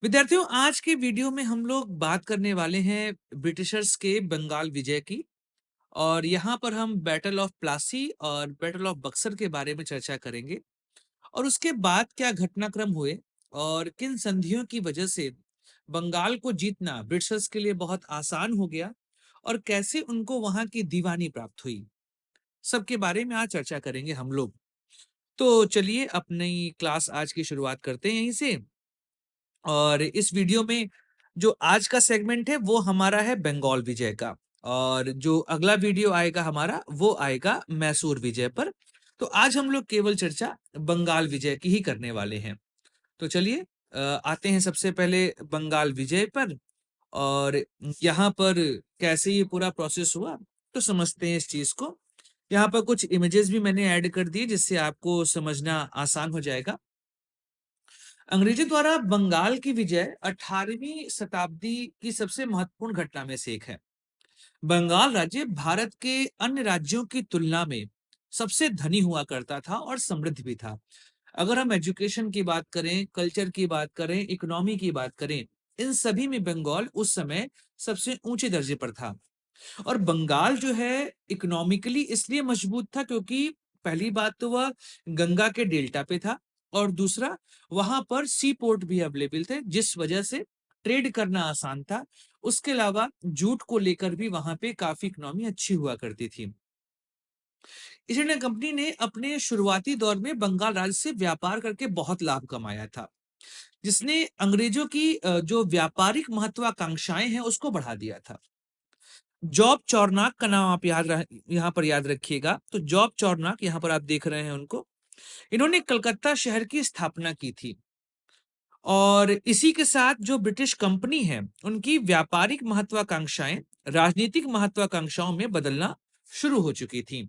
विद्यार्थियों, आज के वीडियो में हम लोग बात करने वाले हैं ब्रिटिशर्स के बंगाल विजय की। और यहाँ पर हम बैटल ऑफ प्लासी और बैटल ऑफ बक्सर के बारे में चर्चा करेंगे और उसके बाद क्या घटनाक्रम हुए और किन संधियों की वजह से बंगाल को जीतना ब्रिटिशर्स के लिए बहुत आसान हो गया और कैसे उनको वहां की दीवानी प्राप्त हुई। सबके बारे में आज चर्चा करेंगे हम लोग। तो चलिए अपनी क्लास आज की शुरुआत करते हैं यहीं से। और इस वीडियो में जो आज का सेगमेंट है वो हमारा है बंगाल विजय का। और जो अगला वीडियो आएगा हमारा वो आएगा मैसूर विजय पर। तो आज हम लोग केवल चर्चा बंगाल विजय की ही करने वाले हैं। तो चलिए आते हैं सबसे पहले बंगाल विजय पर। और यहाँ पर कैसे ये पूरा प्रोसेस हुआ तो समझते हैं इस चीज को। यहाँ पर कुछ इमेजेस भी मैंने ऐड कर दी जिससे आपको समझना आसान हो जाएगा। अंग्रेजों द्वारा बंगाल की विजय 18वीं शताब्दी की सबसे महत्वपूर्ण घटना में से एक है। बंगाल राज्य भारत के अन्य राज्यों की तुलना में सबसे धनी हुआ करता था और समृद्ध भी था। अगर हम एजुकेशन की बात करें, कल्चर की बात करें, इकोनॉमी की बात करें, इन सभी में बंगाल उस समय सबसे ऊंचे दर्जे पर था। और बंगाल जो है इकोनॉमिकली इसलिए मजबूत था क्योंकि पहली बात तो वह गंगा के डेल्टा पे था और दूसरा वहां पर सी पोर्ट भी अवेलेबल थे जिस वजह से ट्रेड करना आसान था। उसके अलावा जूट को लेकर भी वहां पे काफी इकोनॉमी अच्छी हुआ करती थी। ईस्ट इंडिया कंपनी ने अपने शुरुआती दौर में बंगाल राज्य से व्यापार करके बहुत लाभ कमाया था, जिसने अंग्रेजों की जो व्यापारिक महत्वाकांक्षाएं हैं उसको बढ़ा दिया था। जॉब चौरनाक का नाम आप यहाँ पर याद रखिएगा। तो जॉब चौरनाक यहाँ पर आप देख रहे हैं उनको। इन्होंने कलकत्ता शहर की स्थापना की थी। और इसी के साथ जो ब्रिटिश कंपनी है उनकी व्यापारिक महत्वाकांक्षाएं राजनीतिक महत्वाकांक्षाओं में बदलना शुरू हो चुकी थी।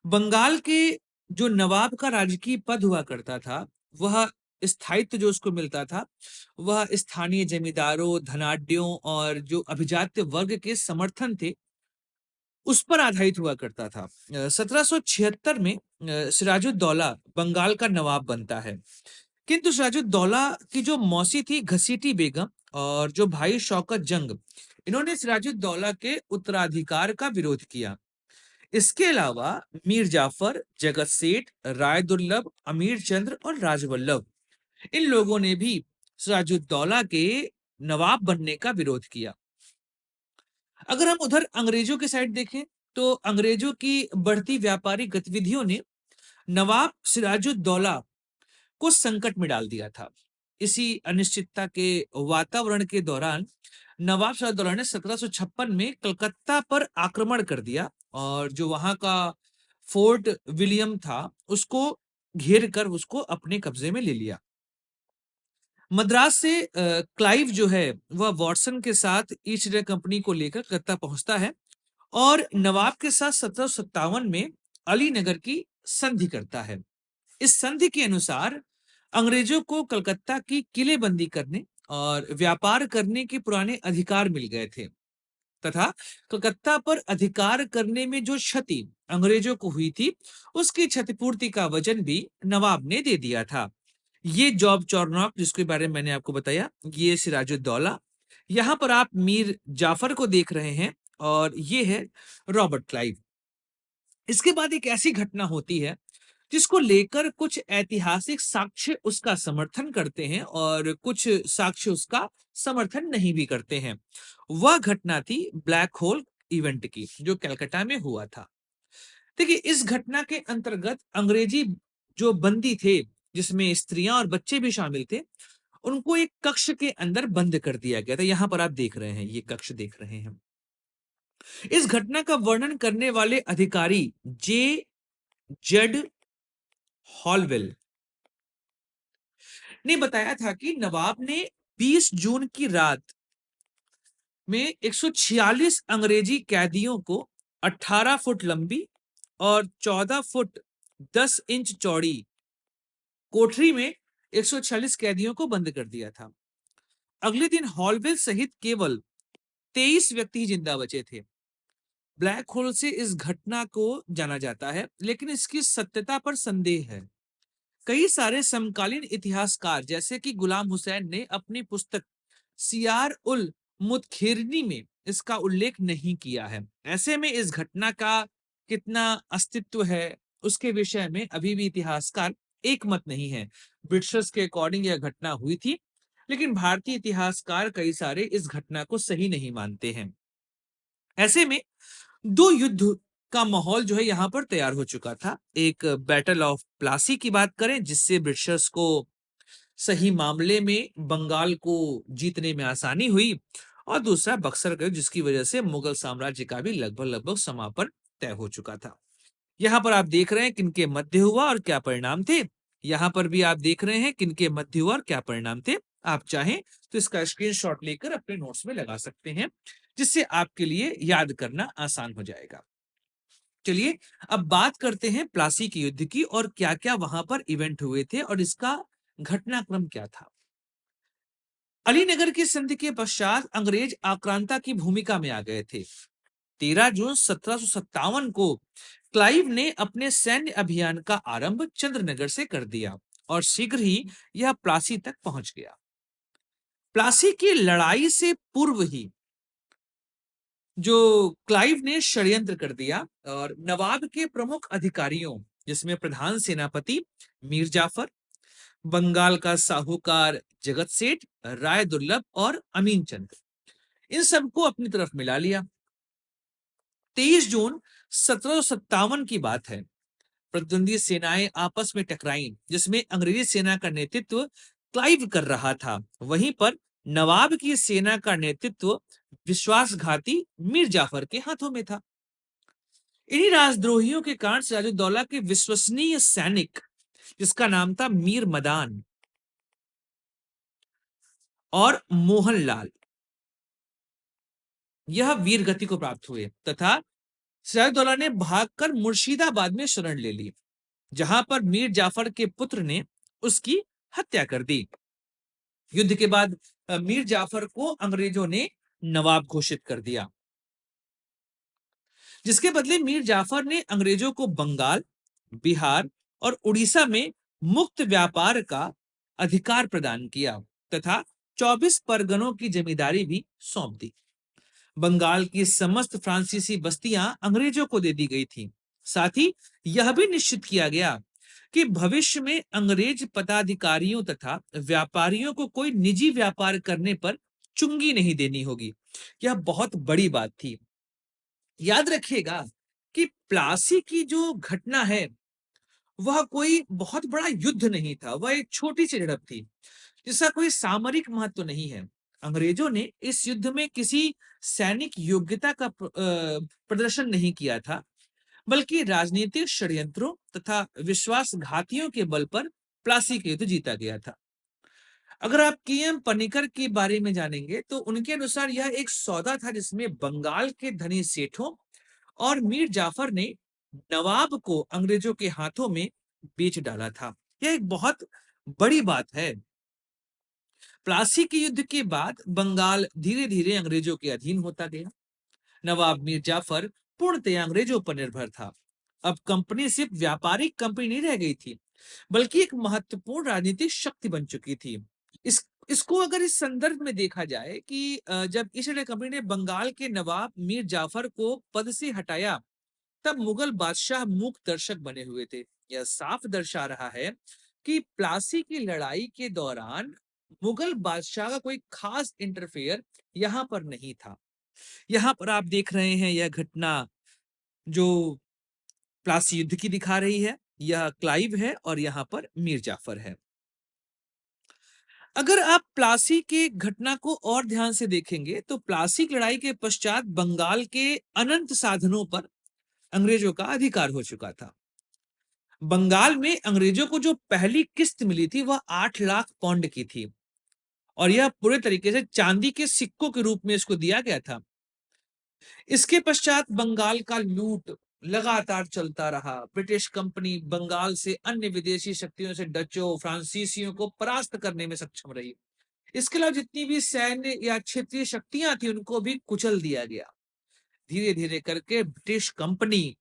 बंगाल के जो नवाब का राजकीय पद हुआ करता था वह स्थायित्व जो उसको मिलता था वह स्थानीय जमींदारों, धनाढ्यों और जो अभिजात्य वर्ग के समर्थन थे उस पर आधारित हुआ करता था। 1776 में सिराजुद्दौला बंगाल का नवाब बनता है। किंतु सिराजुद्दौला की जो मौसी थी घसीटी बेगम और जो भाई शौकत जंग, इन्होंने सिराजुद्दौला के उत्तराधिकार का विरोध किया। इसके अलावा मीर जाफर, जगत सेठ, राय दुर्लभ, अमीर चंद्र और राजवल्लभ, इन लोगों ने भी सिराजुद्दौला के नवाब बनने का विरोध किया। अगर हम उधर अंग्रेजों की साइड देखें तो अंग्रेजों की बढ़ती व्यापारिक गतिविधियों ने नवाब सिराजुद्दौला को संकट में डाल दिया था। इसी अनिश्चितता के वातावरण के दौरान नवाब सिराजुद्दौला ने 1756 में कलकत्ता पर आक्रमण कर दिया और जो वहां का फोर्ट विलियम था उसको घेर कर उसको अपने कब्जे में ले लिया। मद्रास से क्लाइव जो है वह वॉटसन के साथ ईस्ट इंडिया कंपनी को लेकर कलकत्ता पहुंचता है और नवाब के साथ 1757 में अलीनगर की संधि करता है। इस संधि के अनुसार अंग्रेजों को कलकत्ता की किलेबंदी करने और व्यापार करने के पुराने अधिकार मिल गए थे तथा कलकत्ता पर अधिकार करने में जो क्षति अंग्रेजों को हुई थी उसकी क्षतिपूर्ति का वजन भी नवाब ने दे दिया था। ये जॉब चौरनॉक जिसके बारे में मैंने आपको बताया, ये सिराजुद्दौला। यहाँ पर आप मीर जाफर को देख रहे हैं और ये है रॉबर्ट क्लाइव। इसके बाद एक ऐसी घटना होती है जिसको लेकर कुछ ऐतिहासिक साक्ष्य उसका समर्थन करते हैं और कुछ साक्ष्य उसका समर्थन नहीं भी करते हैं। वह घटना थी ब्लैक होल इवेंट की जो कलकत्ता में हुआ था। देखिए, इस घटना के अंतर्गत अंग्रेजी जो बंदी थे जिसमें स्त्रियां और बच्चे भी शामिल थे उनको एक कक्ष के अंदर बंद कर दिया गया था। यहां पर आप देख रहे हैं, ये कक्ष देख रहे हैं। इस घटना का वर्णन करने वाले अधिकारी जे जेड हॉलवेल ने बताया था कि नवाब ने 20 जून की रात में 146 अंग्रेजी कैदियों को 18 फुट लंबी और 14 फुट 10 इंच चौड़ी कोठरी में 146 कैदियों को बंद कर दिया था। अगले दिन हॉलवेल सहित केवल 23 व्यक्ति ही जिंदा बचे थे। ब्लैक होल से इस घटना को जाना जाता है लेकिन इसकी सत्यता पर संदेह है। कई सारे समकालीन इतिहासकार जैसे कि गुलाम हुसैन ने अपनी पुस्तक सियार उल मुतखिरनी में इसका उल्लेख नहीं किया है। ऐसे में इस घटना का कितना अस्तित्व है उसके विषय में अभी भी इतिहासकार एक मत नहीं है। ब्रिटिशर्स के अकॉर्डिंग यह घटना हुई थी, लेकिन भारतीय इतिहासकार कई सारे इस घटना को सही नहीं मानते हैं। ऐसे में दो युद्ध का माहौल जो है यहाँ पर तैयार हो चुका था। एक बैटल ऑफ प्लासी की बात करें जिससे ब्रिटिशर्स को सही मामले में बंगाल को जीतने में आसानी हुई, और दूसरा बक्सर का युद्ध जिसकी वजह से मुगल साम्राज्य का भी लगभग लगभग समापन तय हो चुका था। यहाँ पर आप देख रहे हैं किनके मध्य हुआ और क्या परिणाम थे। यहाँ पर भी आप देख रहे हैं किनके मध्य हुआ और क्या परिणाम थे। आप चाहें तो इसका स्क्रीनशॉट लेकर अपने नोट्स में लगा सकते हैं, जिससे आपके लिए याद करना आसान हो जाएगा। चलिए अब बात करते हैं प्लासी के युद्ध की और क्या क्या वहां पर इवेंट हुए थे और इसका घटनाक्रम क्या था। अलीनगर की संधि के पश्चात अंग्रेज आक्रांता की भूमिका में आ गए थे। 13 जून 1757 को क्लाइव ने अपने सैन्य अभियान का आरंभ चंद्रनगर से कर दिया और शीघ्र ही यह प्लासी तक पहुंच गया। प्लासी की लड़ाई से पूर्व ही जो क्लाइव ने षड्यंत्र कर दिया और नवाब के प्रमुख अधिकारियों जिसमें प्रधान सेनापति मीर जाफर, बंगाल का साहूकार जगत सेठ, राय दुर्लभ और अमीन चंद, इन सबको अपनी तरफ मिला लिया। 23 जून 1757 की बात है। प्रतिद्वंदी सेनाएं आपस में टकराईं जिसमें अंग्रेजी सेना का नेतृत्व क्लाइव कर रहा था। वहीं पर नवाब की सेना का नेतृत्व विश्वासघाती मीर जाफर के हाथों में था। इन्हीं राजद्रोहियों के कारण सिराजुद्दौला के विश्वसनीय सैनिक जिसका नाम था मीर मदान और मोहनलाल, यह वीर गति को प्राप्त हुए तथा सिराजुद्दौला ने भागकर मुर्शिदाबाद में शरण ले ली, जहां पर मीर जाफर के पुत्र ने उसकी हत्या कर दी। युद्ध के बाद मीर जाफर को अंग्रेजों ने नवाब घोषित कर दिया, जिसके बदले मीर जाफर ने अंग्रेजों को बंगाल, बिहार और उड़ीसा में मुक्त व्यापार का अधिकार प्रदान किया तथा 24 परगनों की जमींदारी भी सौंप दी। बंगाल की समस्त फ्रांसीसी बस्तियां अंग्रेजों को दे दी गई थी। साथ ही यह भी निश्चित किया गया कि भविष्य में अंग्रेज पदाधिकारियों तथा व्यापारियों को कोई निजी व्यापार करने पर चुंगी नहीं देनी होगी। यह बहुत बड़ी बात थी। याद रखिएगा कि प्लासी की जो घटना है वह कोई बहुत बड़ा युद्ध नहीं था, वह एक छोटी सी झड़प थी जिसका कोई सामरिक महत्व नहीं है। अंग्रेजों ने इस युद्ध में किसी सैनिक योग्यता का प्रदर्शन नहीं किया था, बल्कि राजनीतिक षड्यंत्रों तथा विश्वासघातियों के बल पर प्लासी का युद्ध जीता गया था। अगर आप के.एम. पनिकर के बारे में जानेंगे तो उनके अनुसार यह एक सौदा था जिसमें बंगाल के धनी सेठों और मीर जाफर ने नवाब को अंग्रेजों के हाथों में बेच डाला था। यह एक बहुत बड़ी बात है। प्लासी के युद्ध के बाद बंगाल धीरे धीरे अंग्रेजों के अधीन होता गया। नवाब मीर जाफर पूर्णतः अंग्रेजों पर निर्भर था। अब कंपनी सिर्फ व्यापारिक कंपनी नहीं रह गई थी, बल्कि एक महत्वपूर्ण राजनीतिक शक्ति बन चुकी थी। इसको अगर इस संदर्भ में देखा जाए कि जब ईस्ट इंडिया कंपनी ने बंगाल के नवाब मीर जाफर को पद से हटाया, तब मुगल बादशाह मूक दर्शक बने हुए थे। यह साफ दर्शा रहा है कि प्लासी की लड़ाई के दौरान मुगल बादशाह का कोई खास इंटरफेयर यहां पर नहीं था। यहां पर आप देख रहे हैं यह घटना जो प्लासी युद्ध की दिखा रही है, यह क्लाइव है और यहां पर मीर जाफर है। अगर आप प्लासी के घटना को और ध्यान से देखेंगे तो प्लासी की लड़ाई के पश्चात बंगाल के अनंत साधनों पर अंग्रेजों का अधिकार हो चुका था। बंगाल में अंग्रेजों को जो पहली किस्त मिली थी वह 8 लाख पौंड की थी और यह पूरे तरीके से चांदी के सिक्कों के रूप में इसको दिया गया था। इसके पश्चात बंगाल का लूट लगातार चलता रहा। ब्रिटिश कंपनी बंगाल से अन्य विदेशी शक्तियों से डचों फ्रांसीसियों को परास्त करने में सक्षम रही। इसके अलावा जितनी भी सैन्य या क्षेत्रीय शक्तियां थी उनको भी कुचल दिया गया। धीरे धीरे करके ब्रिटिश कंपनी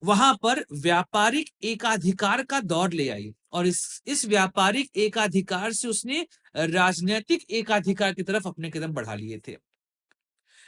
वहां पर व्यापारिक एकाधिकार का दौर ले आई और इस व्यापारिक एकाधिकार से उसने राजनीतिक एकाधिकार की तरफ अपने कदम बढ़ा लिए थे।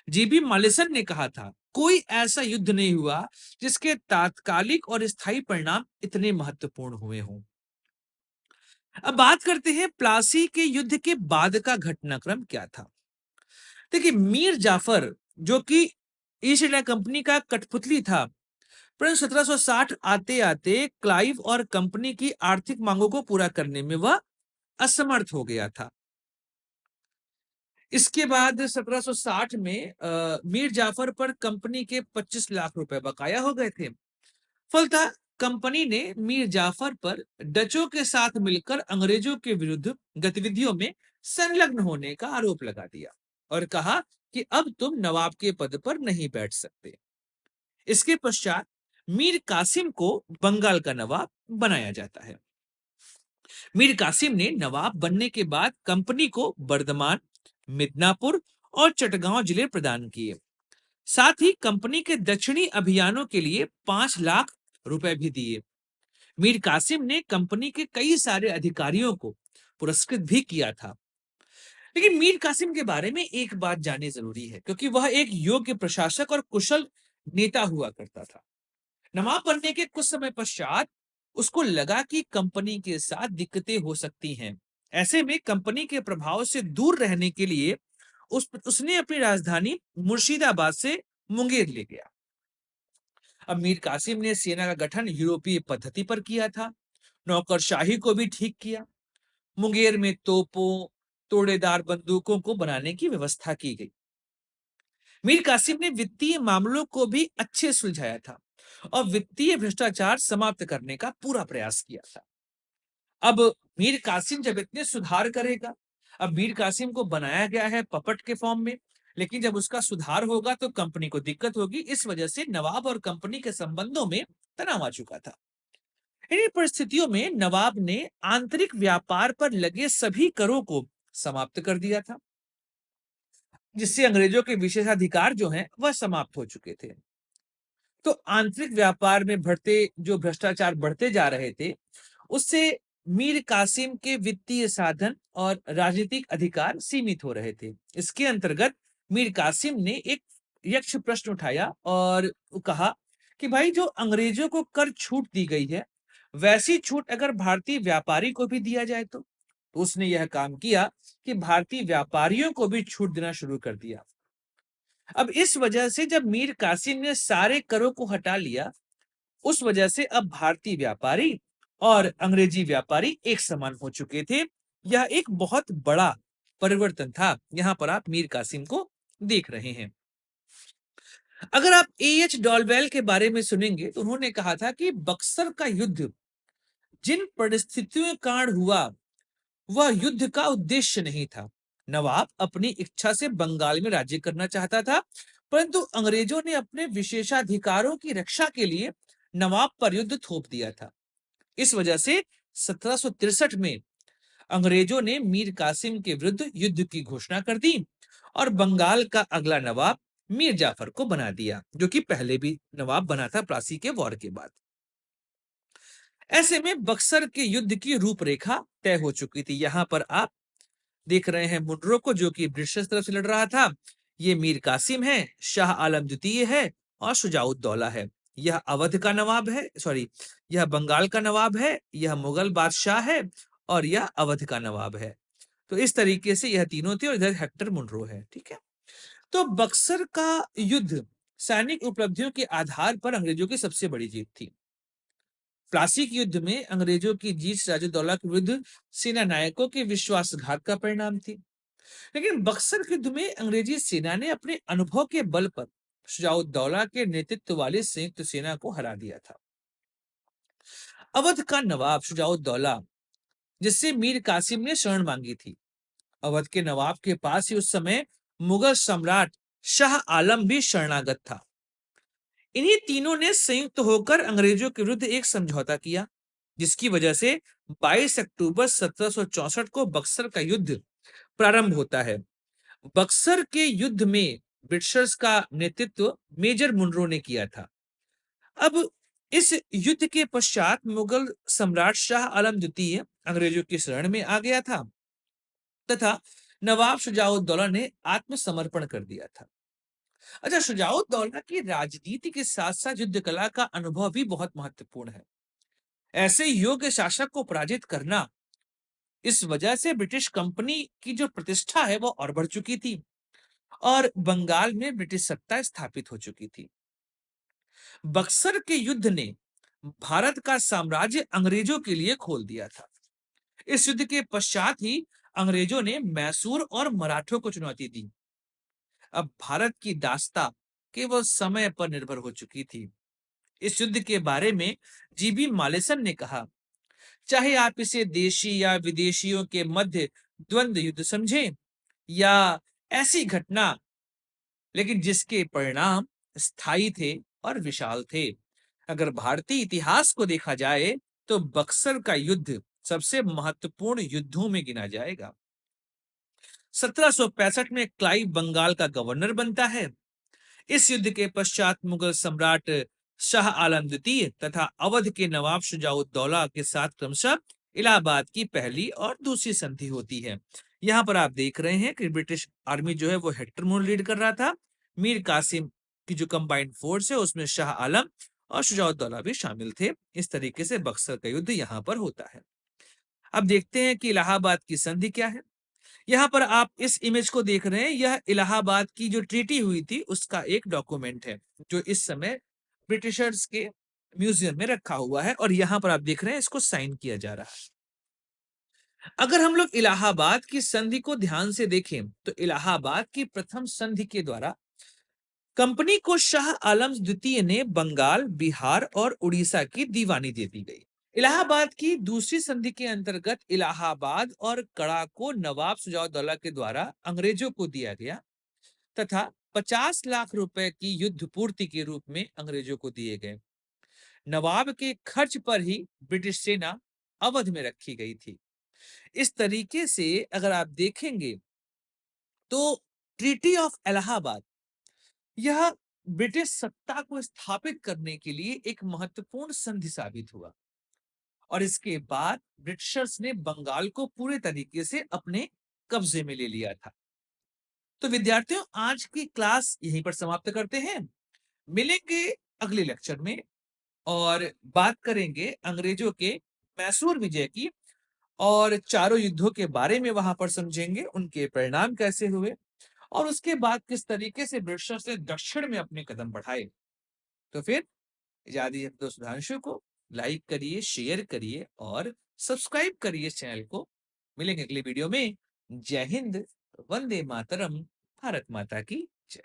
जीबी मालिसन ने कहा था, कोई ऐसा युद्ध नहीं हुआ जिसके तात्कालिक और स्थायी परिणाम इतने महत्वपूर्ण हुए हों। अब बात करते हैं प्लासी के युद्ध के बाद का घटनाक्रम क्या था। देखिए, मीर जाफर जो कि ईस्ट इंडिया कंपनी का कठपुतली था, परंतु 1760 आते आते क्लाइव और कंपनी की आर्थिक मांगों को पूरा करने में वह असमर्थ हो गया था। इसके बाद 1760 में मीर जाफर पर कंपनी के 25 लाख रुपए बकाया हो गए थे। फलतः कंपनी ने मीर जाफर पर डचों के साथ मिलकर अंग्रेजों के विरुद्ध गतिविधियों में संलग्न होने का आरोप लगा दिया और कहा कि अब तुम नवाब के पद पर नहीं बैठ सकते। इसके पश्चात मीर कासिम को बंगाल का नवाब बनाया जाता है। मीर कासिम ने नवाब बनने के बाद कंपनी को बर्धमान, मिदनापुर और चटगांव जिले प्रदान किए। साथ ही कंपनी के दक्षिणी अभियानों के लिए 5 लाख रुपए भी दिए। मीर कासिम ने कंपनी के कई सारे अधिकारियों को पुरस्कृत भी किया था। लेकिन मीर कासिम के बारे में एक बात जाननी जरूरी है, क्योंकि वह एक योग्य प्रशासक और कुशल नेता हुआ करता था। नवाब बनने के कुछ समय पश्चात उसको लगा कि कंपनी के साथ दिक्कतें हो सकती हैं। ऐसे में कंपनी के प्रभाव से दूर रहने के लिए उसने अपनी राजधानी मुर्शिदाबाद से मुंगेर ले गया। अब मीर कासिम ने सेना का गठन यूरोपीय पद्धति पर किया था। नौकरशाही को भी ठीक किया। मुंगेर में तोपों, तोड़ेदार बंदूकों को बनाने की व्यवस्था की गई। मीर कासिम ने वित्तीय मामलों को भी अच्छे सुलझाया था और वित्तीय भ्रष्टाचार समाप्त करने का पूरा प्रयास किया था। अब मीर कासिम जब इतने सुधार करेगा, अब मीर कासिम को बनाया गया है पपट के फॉर्म में, लेकिन जब उसका सुधार होगा तो कंपनी को दिक्कत होगी। इस वजह से नवाब और कंपनी के संबंधों में तनाव आ चुका था। इन्हीं परिस्थितियों में नवाब ने आंतरिक व्यापार पर लगे सभी करों को समाप्त कर दिया था, जिससे अंग्रेजों के विशेषाधिकार जो हैं वह समाप्त हो चुके थे। तो आंतरिक व्यापार में बढ़ते जो भ्रष्टाचार बढ़ते जा रहे थे, उससे मीर कासिम के वित्तीय साधन और राजनीतिक अधिकार सीमित हो रहे थे। इसके अंतर्गत मीर कासिम ने एक यक्ष प्रश्न उठाया और कहा कि भाई, जो अंग्रेजों को कर छूट दी गई है, वैसी छूट अगर भारतीय व्यापारी को भी दिया जाए तो उसने यह काम किया कि भारतीय व्यापारियों को भी छूट देना शुरू कर दिया। अब इस वजह से जब मीर कासिम ने सारे करों को हटा लिया, उस वजह से अब भारतीय व्यापारी और अंग्रेजी व्यापारी एक समान हो चुके थे। यह एक बहुत बड़ा परिवर्तन था। यहां पर आप मीर कासिम को देख रहे हैं। अगर आप एएच डॉलवेल के बारे में सुनेंगे तो उन्होंने कहा था कि बक्सर का युद्ध जिन परिस्थितियों के कारण हुआ, वह युद्ध का उद्देश्य नहीं था। नवाब अपनी इच्छा से बंगाल में राज्य करना चाहता था, परंतु अंग्रेजों ने अपने विशेषाधिकारों की रक्षा के लिए नवाब पर युद्ध थोप दिया था। इस वजह से 1763 में अंग्रेजों ने मीर कासिम के विरुद्ध युद्ध की घोषणा कर दी और बंगाल का अगला नवाब मीर जाफर को बना दिया, जो कि पहले भी नवाब बना था प्लासी के वॉर के बाद। ऐसे में बक्सर के युद्ध की रूपरेखा तय हो चुकी थी। यहां पर आप देख रहे हैं मुनरो को, जो कि ब्रिटिश तरफ से लड़ रहा था। ये मीर कासिम है, शाह आलम द्वितीय है और शुजाउद्दौला है। यह अवध का नवाब है, सॉरी, यह बंगाल का नवाब है, यह मुगल बादशाह है और यह अवध का नवाब है। तो इस तरीके से यह तीनों थे और इधर हेक्टर मुनरो है। ठीक है। तो बक्सर का युद्ध सैनिक उपलब्धियों के आधार पर अंग्रेजों की सबसे बड़ी जीत थी। प्लासी के युद्ध में अंग्रेजों की जीत सिराजुद्दौला के विरुद्ध सेना नायकों के विश्वासघात का परिणाम थी। लेकिन बक्सर के युद्ध में अंग्रेजी सेना ने अपने अनुभव के बल पर शुजाउद्दौला के नेतृत्व वाली संयुक्त सेना को हरा दिया था। अवध का नवाब शुजाउद्दौला, जिससे मीर कासिम ने शरण मांगी थी, अवध के नवाब के पास ही उस समय मुगल सम्राट शाह आलम भी शरणागत था। इन्हीं तीनों ने संयुक्त होकर अंग्रेजों के विरुद्ध एक समझौता किया, जिसकी वजह से 22 अक्टूबर 1764 को बक्सर का युद्ध प्रारंभ होता है। बक्सर के युद्ध में ब्रिटिशर्स का नेतृत्व मेजर मुनरो ने किया था। अब इस युद्ध के पश्चात मुगल सम्राट शाह आलम द्वितीय अंग्रेजों की शरण में आ गया था तथा नवाब शुजाउद्दौला ने आत्मसमर्पण कर दिया था। अच्छा, शुजाउद्दौला की राजनीति के साथ साथ युद्ध कला का अनुभव भी बहुत महत्वपूर्ण है। ऐसे योग्य शासक को पराजित करना, इस वजह से ब्रिटिश कंपनी की जो प्रतिष्ठा है वो और बढ़ चुकी थी और बंगाल में ब्रिटिश सत्ता स्थापित हो चुकी थी। बक्सर के युद्ध ने भारत का साम्राज्य अंग्रेजों के लिए खोल दिया था। इस युद्ध के पश्चात ही अंग्रेजों ने मैसूर और मराठों को चुनौती दी। अब भारत की दास्ता केवल समय पर निर्भर हो चुकी थी। इस युद्ध के बारे में जीबी मालेसन ने कहा, चाहे आप इसे देशी या विदेशियों के मध्य द्वंद्व युद्ध समझें या ऐसी घटना, लेकिन जिसके परिणाम स्थायी थे और विशाल थे। अगर भारतीय इतिहास को देखा जाए तो बक्सर का युद्ध सबसे महत्वपूर्ण युद्धों में गिना जाएगा। 1765 में क्लाइव बंगाल का गवर्नर बनता है। इस युद्ध के पश्चात मुगल सम्राट शाह आलम द्वितीय तथा अवध के नवाब शुजाउद्दौला के साथ क्रमशः इलाहाबाद की पहली और दूसरी संधि होती है। यहाँ पर आप देख रहे हैं कि ब्रिटिश आर्मी जो है वो हेक्टर मोर लीड कर रहा था। मीर कासिम की जो कंबाइंड फोर्स है उसमें शाह आलम और शुजाउद्दौला भी शामिल थे। इस तरीके से बक्सर का युद्ध यहाँ पर होता है। अब देखते हैं कि इलाहाबाद की संधि क्या है। यहाँ पर आप इस इमेज को देख रहे हैं, यह इलाहाबाद की जो ट्रीटी हुई थी उसका एक डॉक्यूमेंट है जो इस समय ब्रिटिशर्स के म्यूजियम में रखा हुआ है और यहाँ पर आप देख रहे हैं इसको साइन किया जा रहा है। अगर हम लोग इलाहाबाद की संधि को ध्यान से देखें तो इलाहाबाद की प्रथम संधि के द्वारा कंपनी को शाह आलम द्वितीय ने बंगाल, बिहार और उड़ीसा की दीवानी दे दी गई। इलाहाबाद की दूसरी संधि के अंतर्गत इलाहाबाद और कड़ा को नवाब शुजाउद्दौला के द्वारा अंग्रेजों को दिया गया तथा 50 लाख रुपए की युद्ध पूर्ति के रूप में अंग्रेजों को दिए गए। नवाब के खर्च पर ही ब्रिटिश सेना अवध में रखी गई थी। इस तरीके से अगर आप देखेंगे तो ट्रीटी ऑफ इलाहाबाद यह ब्रिटिश सत्ता को स्थापित करने के लिए एक महत्वपूर्ण संधि साबित हुआ और इसके बाद ब्रिटिशर्स ने बंगाल को पूरे तरीके से अपने कब्जे में ले लिया था। तो विद्यार्थियों, आज की क्लास यहीं पर समाप्त करते हैं। मिलेंगे अगले लेक्चर में और बात करेंगे अंग्रेजों के मैसूर विजय की और चारों युद्धों के बारे में वहां पर समझेंगे, उनके परिणाम कैसे हुए और उसके बाद किस तरीके से ब्रिटिशर्स ने दक्षिण में अपने कदम बढ़ाए। तो फिर इजाजत दीजिए दोस्त सुधांशु को। लाइक करिए, शेयर करिए और सब्सक्राइब करिए इस चैनल को। मिलेंगे अगले वीडियो में। जय हिंद, वंदे मातरम, भारत माता की जय।